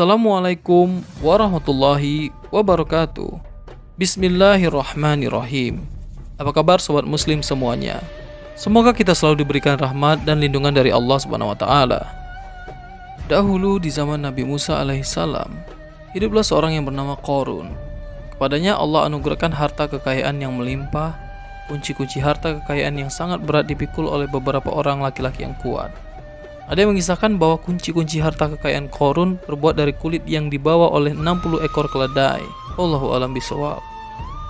Assalamualaikum warahmatullahi wabarakatuh. Bismillahirrahmanirrahim. Apa kabar sobat muslim semuanya? Semoga kita selalu diberikan rahmat dan lindungan dari Allah Subhanahu wa taala. Dahulu di zaman Nabi Musa alaihissalam, hiduplah seorang yang bernama Qarun. Kepadanya Allah anugerahkan harta kekayaan yang melimpah, kunci-kunci harta kekayaan yang sangat berat dipikul oleh beberapa orang laki-laki yang kuat. Ada yang mengisahkan bahwa kunci-kunci harta kekayaan Qarun terbuat dari kulit yang dibawa oleh 60 ekor keledai. Wallahu a'lam bishawab.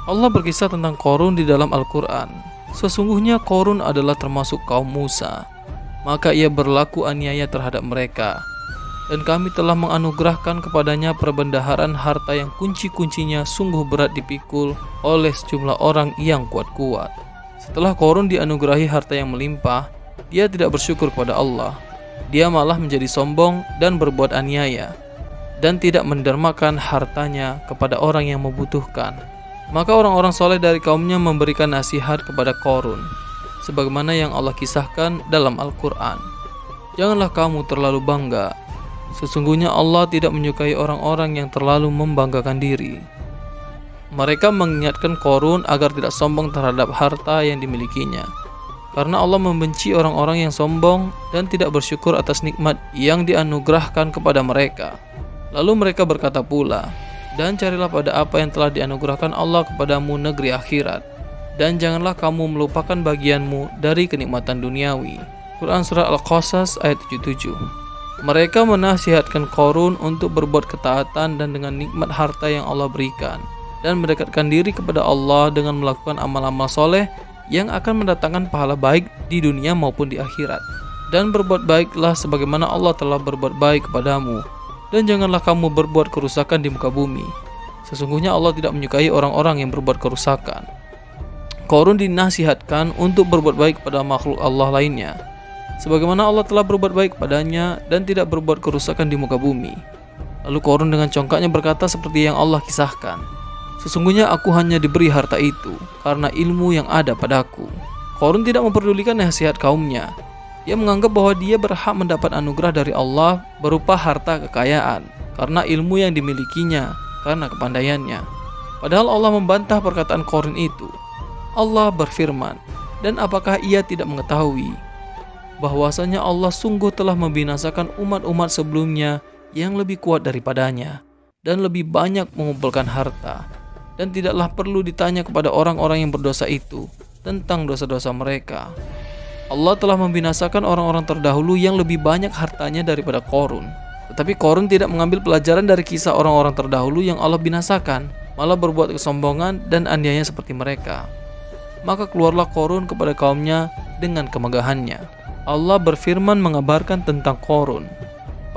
Allah berkisah tentang Qarun di dalam Al-Quran. Sesungguhnya Qarun adalah termasuk kaum Musa, maka ia berlaku aniaya terhadap mereka. Dan kami telah menganugerahkan kepadanya perbendaharaan harta yang kunci-kuncinya sungguh berat dipikul oleh sejumlah orang yang kuat-kuat. Setelah Qarun dianugerahi harta yang melimpah, dia tidak bersyukur kepada Allah. Dia malah menjadi sombong dan berbuat aniaya, dan tidak mendermakan hartanya kepada orang yang membutuhkan. Maka orang-orang soleh dari kaumnya memberikan nasihat kepada Qarun, sebagaimana yang Allah kisahkan dalam Al-Quran. Janganlah kamu terlalu bangga. Sesungguhnya Allah tidak menyukai orang-orang yang terlalu membanggakan diri. Mereka mengingatkan Qarun agar tidak sombong terhadap harta yang dimilikinya, karena Allah membenci orang-orang yang sombong dan tidak bersyukur atas nikmat yang dianugerahkan kepada mereka. Lalu mereka berkata pula, dan carilah pada apa yang telah dianugerahkan Allah kepadamu negeri akhirat, dan janganlah kamu melupakan bagianmu dari kenikmatan duniawi. Quran Surah Al-Qasas ayat 77. Mereka menasihatkan Qarun untuk berbuat ketaatan dan dengan nikmat harta yang Allah berikan, dan mendekatkan diri kepada Allah dengan melakukan amal-amal soleh yang akan mendatangkan pahala baik di dunia maupun di akhirat. Dan berbuat baiklah sebagaimana Allah telah berbuat baik kepadamu, dan janganlah kamu berbuat kerusakan di muka bumi. Sesungguhnya Allah tidak menyukai orang-orang yang berbuat kerusakan. Qarun dinasihatkan untuk berbuat baik kepada makhluk Allah lainnya, sebagaimana Allah telah berbuat baik padanya dan tidak berbuat kerusakan di muka bumi. Lalu Qarun dengan congkaknya berkata seperti yang Allah kisahkan, sesungguhnya aku hanya diberi harta itu karena ilmu yang ada padaku. Qarun tidak memperdulikan nasihat kaumnya. Dia menganggap bahwa dia berhak mendapat anugerah dari Allah berupa harta kekayaan karena ilmu yang dimilikinya, karena kepandaiannya. Padahal Allah membantah perkataan Qarun itu. Allah berfirman, dan apakah ia tidak mengetahui bahwasanya Allah sungguh telah membinasakan umat-umat sebelumnya yang lebih kuat daripadanya dan lebih banyak mengumpulkan harta. Dan tidaklah perlu ditanya kepada orang-orang yang berdosa itu tentang dosa-dosa mereka. Allah telah membinasakan orang-orang terdahulu yang lebih banyak hartanya daripada Qarun. Tetapi Qarun tidak mengambil pelajaran dari kisah orang-orang terdahulu yang Allah binasakan, malah berbuat kesombongan dan aniaya seperti mereka. Maka keluarlah Qarun kepada kaumnya dengan kemegahannya. Allah berfirman mengabarkan tentang Qarun.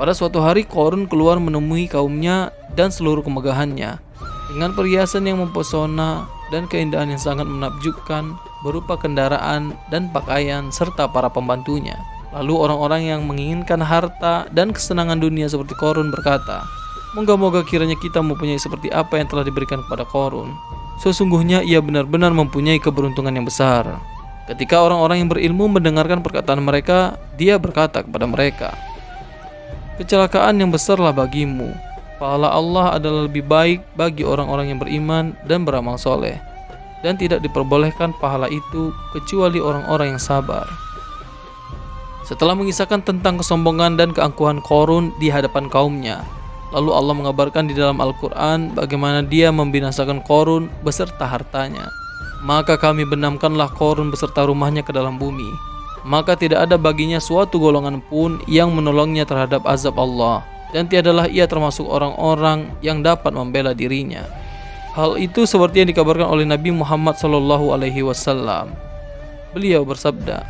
Pada suatu hari Qarun keluar menemui kaumnya dan seluruh kemegahannya, dengan perhiasan yang mempesona dan keindahan yang sangat menakjubkan berupa kendaraan dan pakaian serta para pembantunya. Lalu orang-orang yang menginginkan harta dan kesenangan dunia seperti Qarun berkata, moga-moga kiranya kita mempunyai seperti apa yang telah diberikan kepada Qarun. Sesungguhnya ia benar-benar mempunyai keberuntungan yang besar. Ketika orang-orang yang berilmu mendengarkan perkataan mereka, dia berkata kepada mereka, kecelakaan yang besarlah bagimu. Pahala Allah adalah lebih baik bagi orang-orang yang beriman dan beramal soleh, dan tidak diperbolehkan pahala itu kecuali orang-orang yang sabar. Setelah mengisahkan tentang kesombongan dan keangkuhan Qarun di hadapan kaumnya, lalu Allah mengabarkan di dalam Al-Quran bagaimana dia membinasakan Qarun beserta hartanya. Maka kami benamkanlah Qarun beserta rumahnya ke dalam bumi, maka tidak ada baginya suatu golongan pun yang menolongnya terhadap azab Allah, dan tiadalah ia termasuk orang-orang yang dapat membela dirinya. Hal itu seperti yang dikabarkan oleh Nabi Muhammad SAW. Beliau bersabda,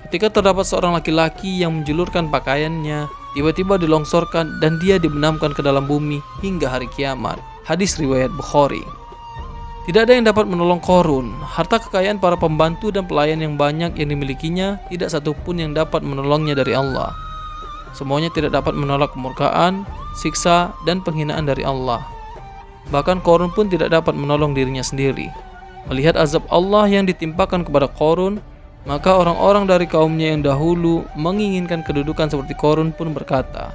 ketika terdapat seorang laki-laki yang menjulurkan pakaiannya, tiba-tiba dilongsorkan dan dia dibenamkan ke dalam bumi hingga hari kiamat. Hadis riwayat Bukhari. Tidak ada yang dapat menolong Qarun. Harta kekayaan para pembantu dan pelayan yang banyak yang dimilikinya, tidak satupun yang dapat menolongnya dari Allah. Semuanya tidak dapat menolak kemurkaan, siksa, dan penghinaan dari Allah. Bahkan Qarun pun tidak dapat menolong dirinya sendiri. Melihat azab Allah yang ditimpakan kepada Qarun, maka orang-orang dari kaumnya yang dahulu menginginkan kedudukan seperti Qarun pun berkata,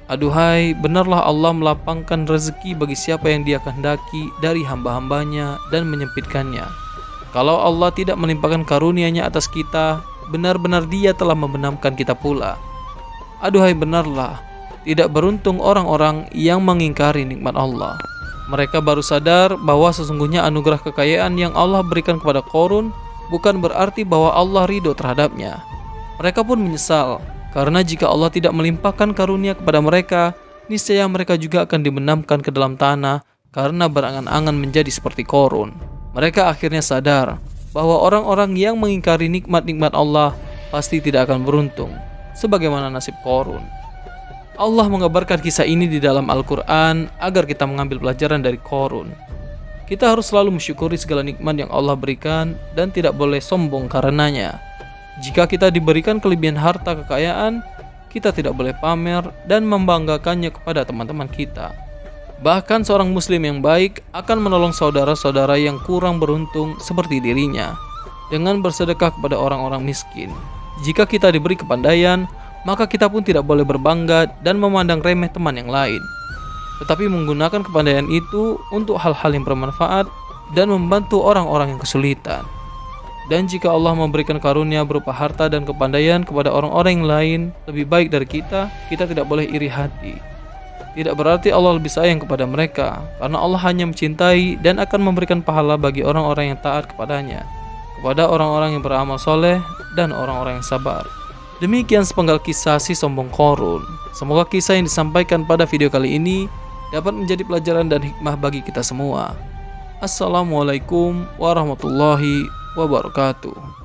Aduhai, benarlah Allah melapangkan rezeki bagi siapa yang Dia kehendaki dari hamba-hambanya dan menyempitkannya. Kalau Allah tidak melimpahkan karunia-Nya atas kita, benar-benar Dia telah membenamkan kita pula. Aduhai, benarlah tidak beruntung orang-orang yang mengingkari nikmat Allah. Mereka baru sadar bahwa sesungguhnya anugerah kekayaan yang Allah berikan kepada Qarun bukan berarti bahwa Allah ridho terhadapnya. Mereka pun menyesal, karena jika Allah tidak melimpahkan karunia kepada mereka, niscaya mereka juga akan dibenamkan ke dalam tanah karena berangan-angan menjadi seperti Qarun. Mereka akhirnya sadar bahwa orang-orang yang mengingkari nikmat-nikmat Allah pasti tidak akan beruntung, sebagaimana nasib Qarun. Allah mengabarkan kisah ini di dalam Al-Quran agar kita mengambil pelajaran dari Qarun. Kita harus selalu mensyukuri segala nikmat yang Allah berikan dan tidak boleh sombong karenanya. Jika kita diberikan kelebihan harta kekayaan, kita tidak boleh pamer dan membanggakannya kepada teman-teman kita. Bahkan seorang muslim yang baik akan menolong saudara-saudara yang kurang beruntung seperti dirinya dengan bersedekah kepada orang-orang miskin. Jika kita diberi kepandaian, maka kita pun tidak boleh berbangga dan memandang remeh teman yang lain, tetapi menggunakan kepandaian itu untuk hal-hal yang bermanfaat dan membantu orang-orang yang kesulitan. Dan jika Allah memberikan karunia berupa harta dan kepandaian kepada orang-orang yang lain lebih baik dari kita, kita tidak boleh iri hati. Tidak berarti Allah lebih sayang kepada mereka, karena Allah hanya mencintai dan akan memberikan pahala bagi orang-orang yang taat kepadanya, kepada orang-orang yang beramal soleh dan orang-orang yang sabar. Demikian sepenggal kisah si sombong Qarun. Semoga kisah yang disampaikan pada video kali ini dapat menjadi pelajaran dan hikmah bagi kita semua. Assalamualaikum warahmatullahi wabarakatuh.